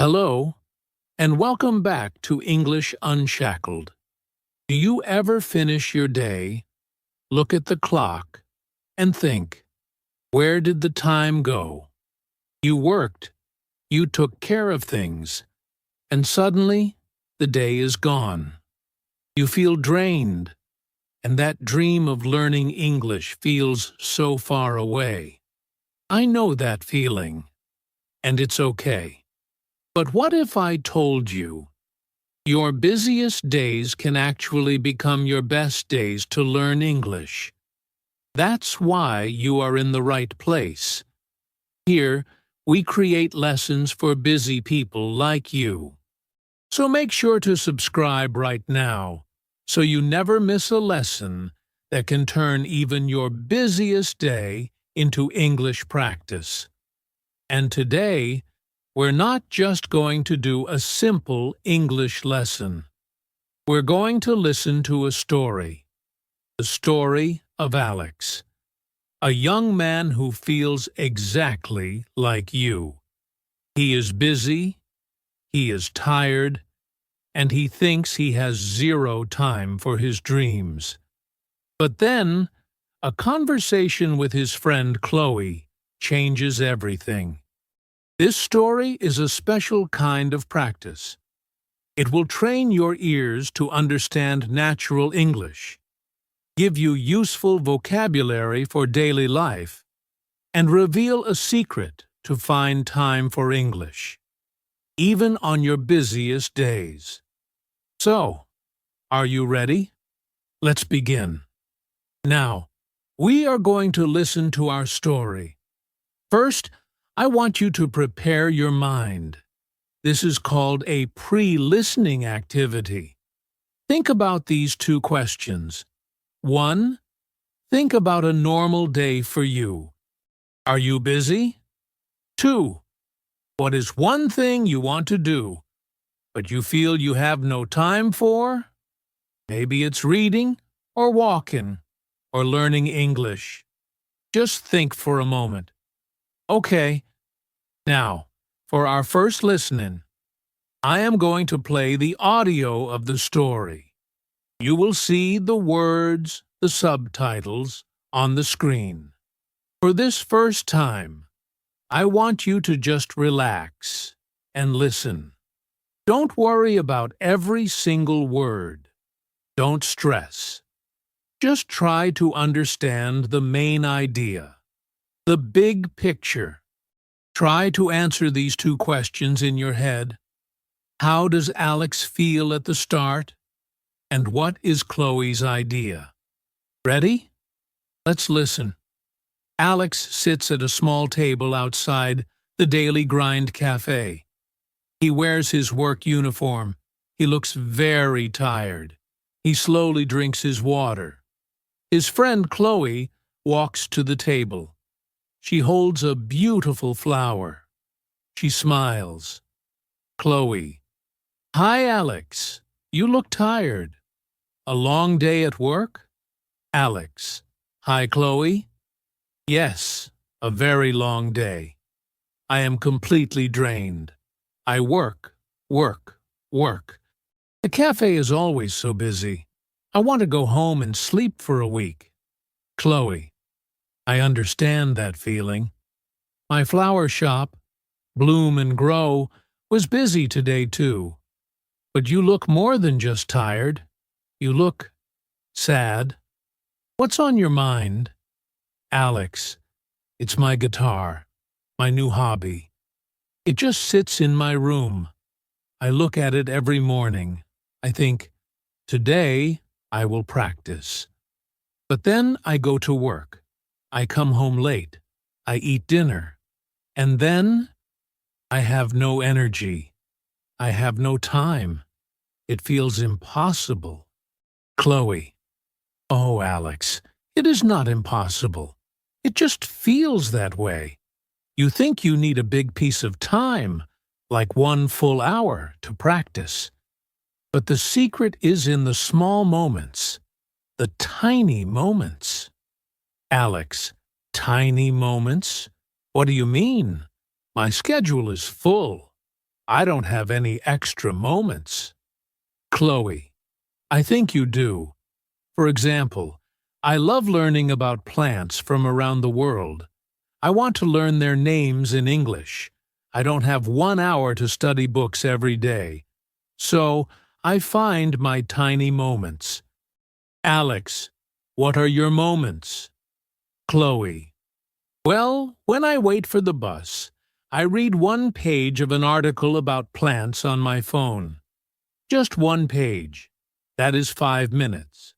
Hello, and welcome back to English Unshackled. Do you ever finish your day, look at the clock, and think, where did the time go? You worked, you took care of things, and suddenly the day is gone. You feel drained, and that dream of learning English feels so far away. I know that feeling, and it's okay. But what if I told you your busiest days can actually become your best days to learn English? That's why you are in the right place. Here, we create lessons for busy people like you. So make sure to subscribe right now so you never miss a lesson that can turn even your busiest day into English practice. And today, we're not just going to do a simple English lesson. We're going to listen to a story. The story of Alex, a young man who feels exactly like you. He is busy, he is tired, and he thinks he has zero time for his dreams. But then, a conversation with his friend Chloe changes everything. This story is a special kind of practice. It will train your ears to understand natural English, give you useful vocabulary for daily life, and reveal a secret to find time for English, even on your busiest days. So, are you ready? Let's begin. Now, we are going to listen to our story. First, I want you to prepare your mind. This is called a pre-listening activity. Think about these two questions. 1. Think about a normal day for you. Are you busy? 2. What is one thing you want to do, but you feel you have no time for? Maybe it's reading, or walking, or learning English. Just think for a moment. Okay, now, for our first listening, I am going to play the audio of the story. You will see the words, the subtitles, on the screen. For this first time, I want you to just relax and listen. Don't worry about every single word. Don't stress. Just try to understand the main idea, the big picture. Try to answer these two questions in your head. How does Alex feel at the start? And what is Chloe's idea? Ready? Let's listen. Alex sits at a small table outside the Daily Grind Cafe. He wears his work uniform. He looks very tired. He slowly drinks his water. His friend Chloe walks to the table. She holds a beautiful flower. She smiles. Chloe: Hi, Alex. You look tired. A long day at work? Alex: Hi, Chloe. Yes, a very long day. I am completely drained. I work, work, work. The cafe is always so busy. I want to go home and sleep for a week. Chloe: I understand that feeling. My flower shop, Bloom and Grow, was busy today too. But you look more than just tired. You look sad. What's on your mind? Alex: It's my guitar, my new hobby. It just sits in my room. I look at it every morning. I think, today I will practice. But then I go to work. I come home late. I eat dinner. And then I have no energy. I have no time. It feels impossible. Chloe: Oh, Alex, it is not impossible. It just feels that way. You think you need a big piece of time, like 1 full hour, to practice. But the secret is in the small moments, the tiny moments. Alex: Tiny moments? What do you mean? My schedule is full. I don't have any extra moments. Chloe, I think you do. For example, I love learning about plants from around the world. I want to learn their names in English. I don't have 1 hour to study books every day. So, I find my tiny moments. Alex, what are your moments? Chloe, well, when I wait for the bus, I read 1 page of an article about plants on my phone. Just 1 page. That is 5 minutes.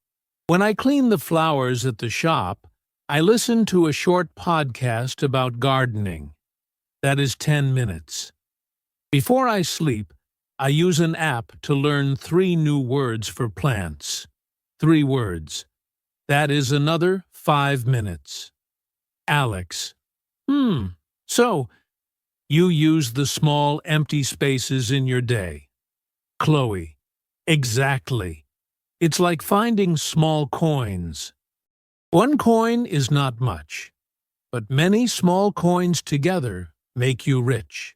When I clean the flowers at the shop, I listen to a short podcast about gardening. That is 10 minutes. Before I sleep, I use an app to learn 3 new words for plants. 3 words. That is another 5 minutes. Alex. So, you use the small empty spaces in your day. Chloe. Exactly. It's like finding small coins. 1 coin is not much, but many small coins together make you rich.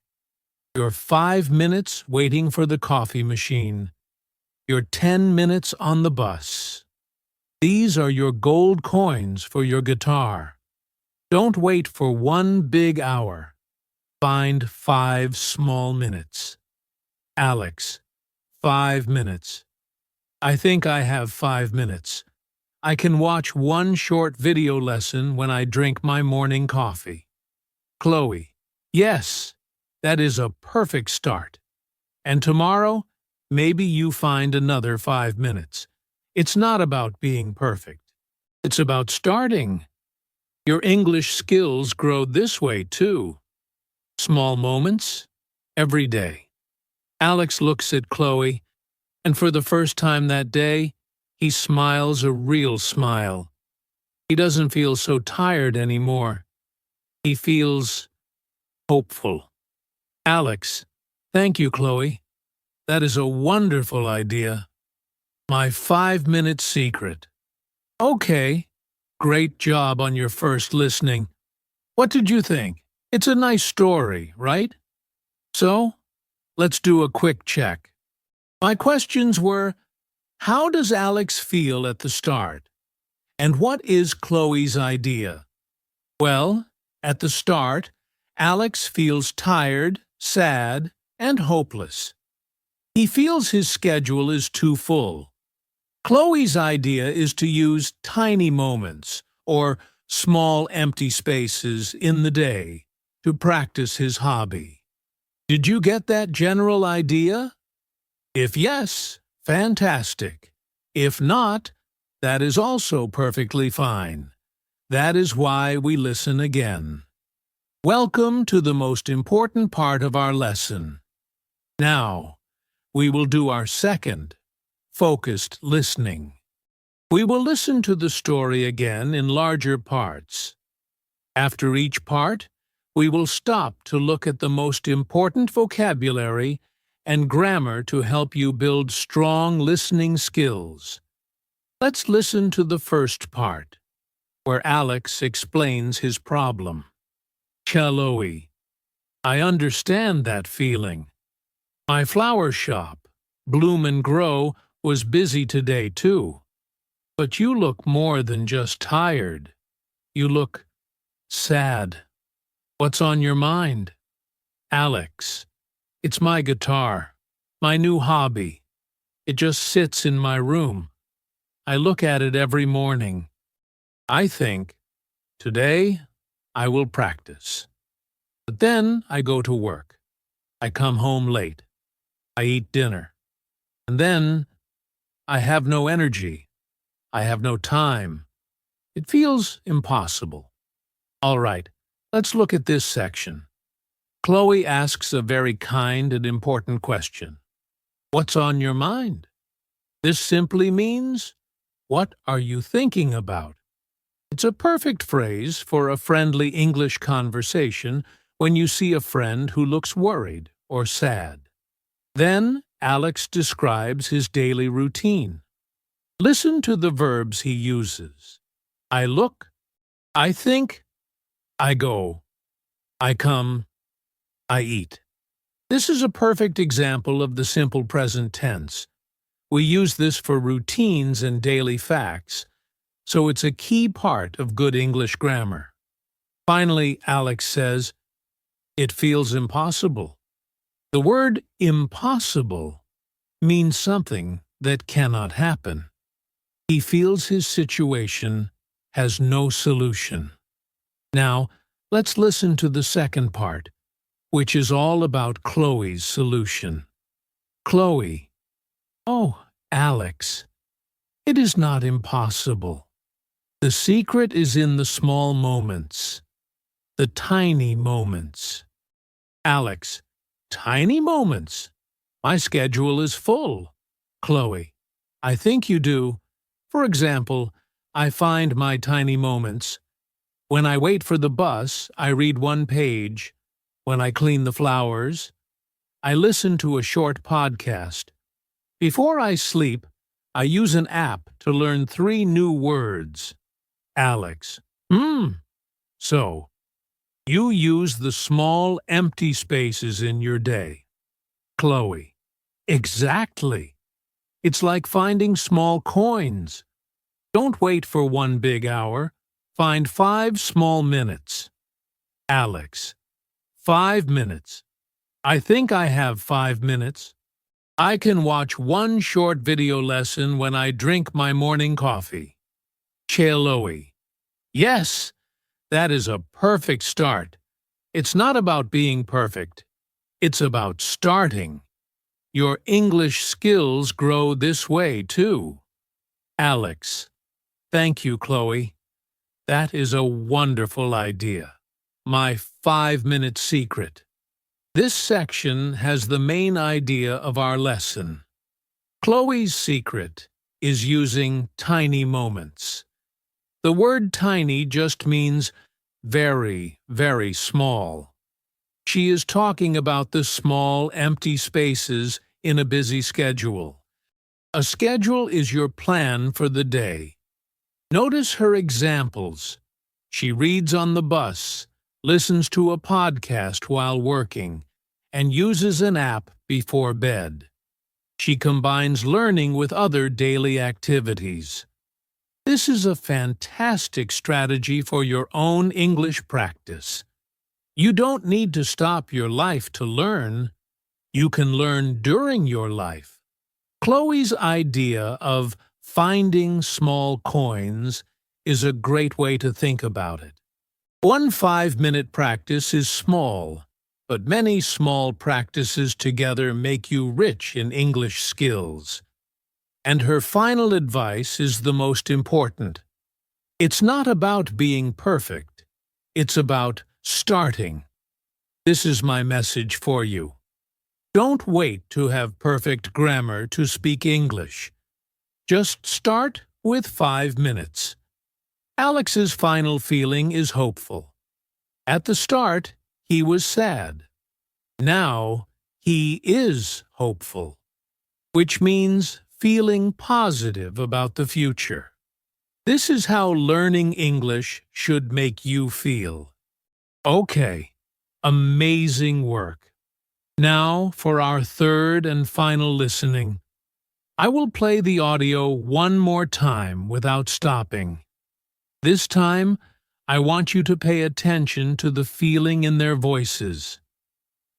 Your 5 minutes waiting for the coffee machine. Your 10 minutes on the bus. These are your gold coins for your guitar. Don't wait for 1 big hour. Find 5 small minutes. Alex, 5 minutes. I think I have 5 minutes. I can watch 1 short video lesson when I drink my morning coffee. Chloe, yes, that is a perfect start. And tomorrow, maybe you find another 5 minutes. It's not about being perfect. It's about starting. Your English skills grow this way, too. Small moments, every day. Alex looks at Chloe, and for the first time that day, he smiles a real smile. He doesn't feel so tired anymore. He feels hopeful. Alex, thank you, Chloe. That is a wonderful idea. My 5-minute secret. Okay, great job on your first listening. What did you think? It's a nice story, right? So, let's do a quick check. My questions were, how does Alex feel at the start? And what is Chloe's idea? Well, at the start, Alex feels tired, sad, and hopeless. He feels his schedule is too full. Chloe's idea is to use tiny moments, or small empty spaces, in the day to practice his hobby. Did you get that general idea? If yes, fantastic. If not, that is also perfectly fine. That is why we listen again. Welcome to the most important part of our lesson. Now, we will do our second, focused listening. We will listen to the story again in larger parts. After each part, we will stop to look at the most important vocabulary and grammar to help you build strong listening skills. Let's listen to the first part, where Alex explains his problem. Chloe, I understand that feeling. My flower shop, Bloom and Grow, was busy today too. But you look more than just tired. You look sad. What's on your mind? Alex, it's my guitar, my new hobby. It just sits in my room. I look at it every morning. I think, today I will practice. But then I go to work. I come home late. I eat dinner. And then I have no energy. I have no time. It feels impossible. All right, let's look at this section. Chloe asks a very kind and important question. What's on your mind? This simply means, what are you thinking about? It's a perfect phrase for a friendly English conversation when you see a friend who looks worried or sad. Then Alex describes his daily routine. Listen to the verbs he uses. I look, I think, I go, I come, I eat. This is a perfect example of the simple present tense. We use this for routines and daily facts, so it's a key part of good English grammar. Finally, Alex says, "It feels impossible." The word impossible means something that cannot happen. He feels his situation has no solution. Now, let's listen to the second part, which is all about Chloe's solution. Chloe: "Oh, Alex, it is not impossible. The secret is in the small moments, the tiny moments." Alex: "Tiny moments? My schedule is full." Chloe: "I think you do. For example, I find my tiny moments. When I wait for the bus, I read one page. When I clean the flowers, I listen to a short podcast. Before I sleep, I use an app to learn 3 new words." Alex: So, you use the small empty spaces in your day. Chloe: "Exactly. It's like finding small coins. Don't wait for one big hour. Find 5 small minutes." Alex: "5 minutes. I think I have 5 minutes. I can watch one short video lesson when I drink my morning coffee." Chloe: "Yes, that is a perfect start. It's not about being perfect. It's about starting. Your English skills grow this way, too." Alex: "Thank you, Chloe. That is a wonderful idea. My 5-minute secret." This section has the main idea of our lesson. Chloe's secret is using tiny moments. The word tiny just means very, very small. She is talking about the small, empty spaces in a busy schedule. A schedule is your plan for the day. Notice her examples. She reads on the bus, listens to a podcast while working, and uses an app before bed. She combines learning with other daily activities. This is a fantastic strategy for your own English practice. You don't need to stop your life to learn. You can learn during your life. Chloe's idea of finding small coins is a great way to think about it. One 5-minute practice is small, but many small practices together make you rich in English skills. And her final advice is the most important. It's not about being perfect. It's about starting. This is my message for you. Don't wait to have perfect grammar to speak English. Just start with 5 minutes. Alex's final feeling is hopeful. At the start, he was sad. Now, he is hopeful, which means feeling positive about the future. This is how learning English should make you feel. Okay, amazing work. Now for our third and final listening. I will play the audio one more time without stopping. This time, I want you to pay attention to the feeling in their voices.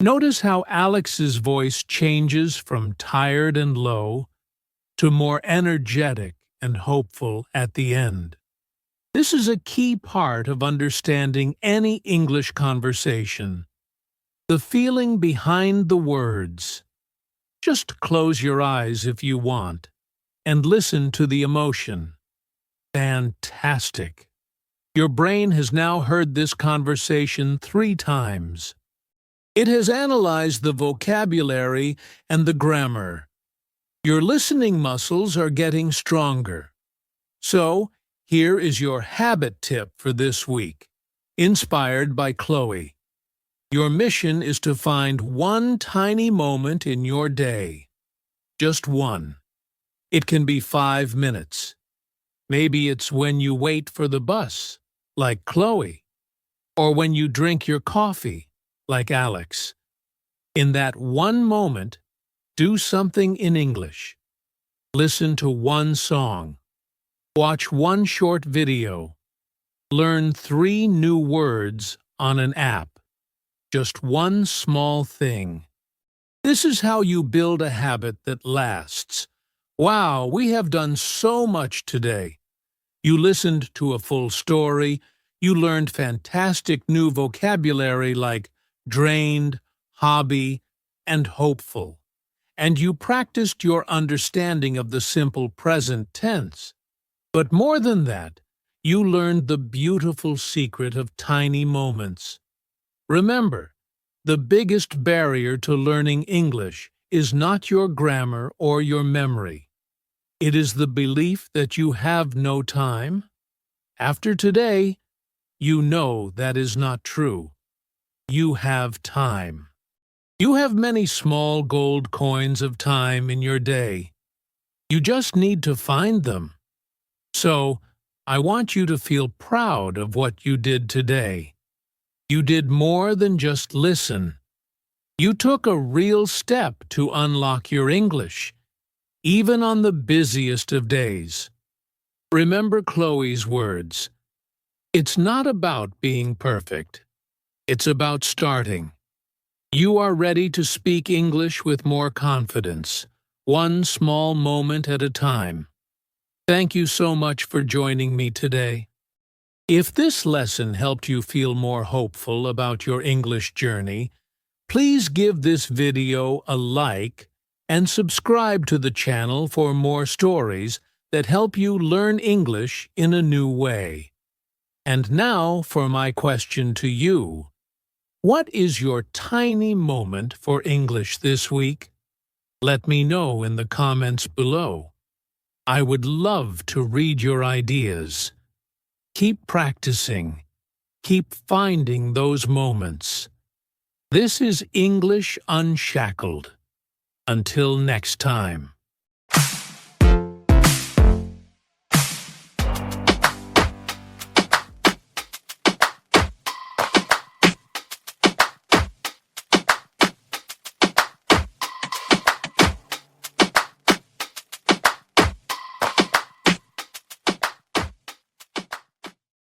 Notice how Alex's voice changes from tired and low to more energetic and hopeful at the end. This is a key part of understanding any English conversation. The feeling behind the words. Just close your eyes if you want, and listen to the emotion. Fantastic! Your brain has now heard this conversation 3 times. It has analyzed the vocabulary and the grammar. Your listening muscles are getting stronger. So, here is your habit tip for this week, inspired by Chloe. Your mission is to find one tiny moment in your day. Just one. It can be 5 minutes. Maybe it's when you wait for the bus, like Chloe, or when you drink your coffee, like Alex. In that one moment, do something in English. Listen to one song. Watch one short video. Learn 3 new words on an app. Just one small thing. This is how you build a habit that lasts. Wow, we have done so much today. You listened to a full story. You learned fantastic new vocabulary like drained, hobby, and hopeful. And you practiced your understanding of the simple present tense. But more than that, you learned the beautiful secret of tiny moments. Remember, the biggest barrier to learning English is not your grammar or your memory. It is the belief that you have no time. After today, you know that is not true. You have time. You have many small gold coins of time in your day. You just need to find them. So, I want you to feel proud of what you did today. You did more than just listen. You took a real step to unlock your English, even on the busiest of days. Remember Chloe's words. It's not about being perfect. It's about starting. You are ready to speak English with more confidence, one small moment at a time. Thank you so much for joining me today. If this lesson helped you feel more hopeful about your English journey, please give this video a like and subscribe to the channel for more stories that help you learn English in a new way. And now for my question to you. What is your tiny moment for English this week? Let me know in the comments below. I would love to read your ideas. Keep practicing. Keep finding those moments. This is English Unshackled. Until next time.